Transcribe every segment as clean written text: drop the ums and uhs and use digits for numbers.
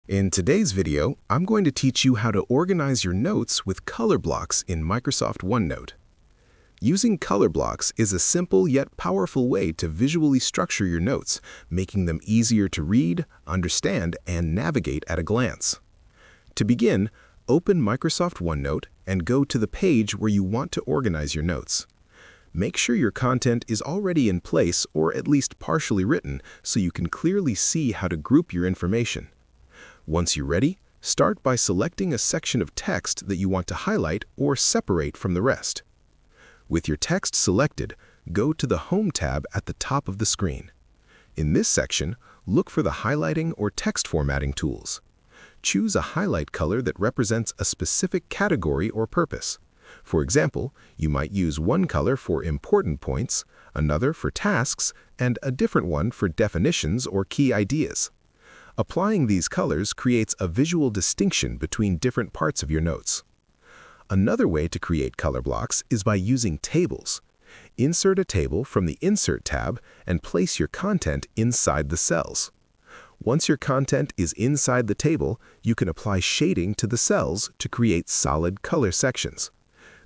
In today's video, I'm going to teach you how to organize your notes with color blocks in Microsoft OneNote. Using color blocks is a simple yet powerful way to visually structure your notes, making them easier to read, understand, and navigate at a glance. To begin, open Microsoft OneNote and go to the page where you want to organize your notes. Make sure your content is already in place or at least partially written so you can clearly see how to group your information. Once you're ready, start by selecting a section of text that you want to highlight or separate from the rest. With your text selected, go to the Home tab at the top of the screen. In this section, look for the highlighting or text formatting tools. Choose a highlight color that represents a specific category or purpose. For example, you might use one color for important points, another for tasks, and a different one for definitions or key ideas. Applying these colors creates a visual distinction between different parts of your notes. Another way to create color blocks is by using tables. Insert a table from the Insert tab and place your content inside the cells. Once your content is inside the table, you can apply shading to the cells to create solid color sections.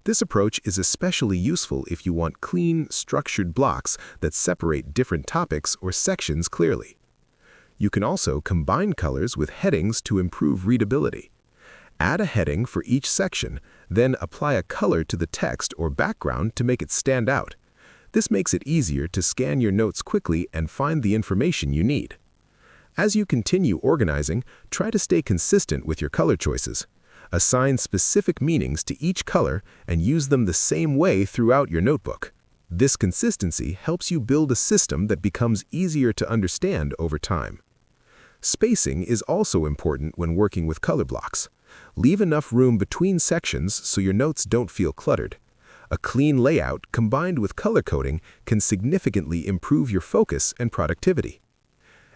This approach is especially useful if you want clean, structured blocks that separate different topics or sections clearly. You can also combine colors with headings to improve readability. Add a heading for each section, then apply a color to the text or background to make it stand out. This makes it easier to scan your notes quickly and find the information you need. As you continue organizing, try to stay consistent with your color choices. Assign specific meanings to each color and use them the same way throughout your notebook. This consistency helps you build a system that becomes easier to understand over time. Spacing is also important when working with color blocks. Leave enough room between sections so your notes don't feel cluttered. A clean layout combined with color coding can significantly improve your focus and productivity.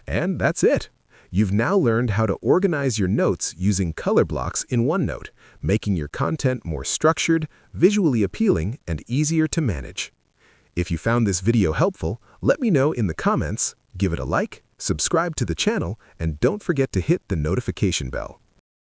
And that's it! You've now learned how to organize your notes using color blocks in OneNote, making your content more structured, visually appealing, and easier to manage. If you found this video helpful, let me know in the comments, give it a like, subscribe to the channel, and don't forget to hit the notification bell.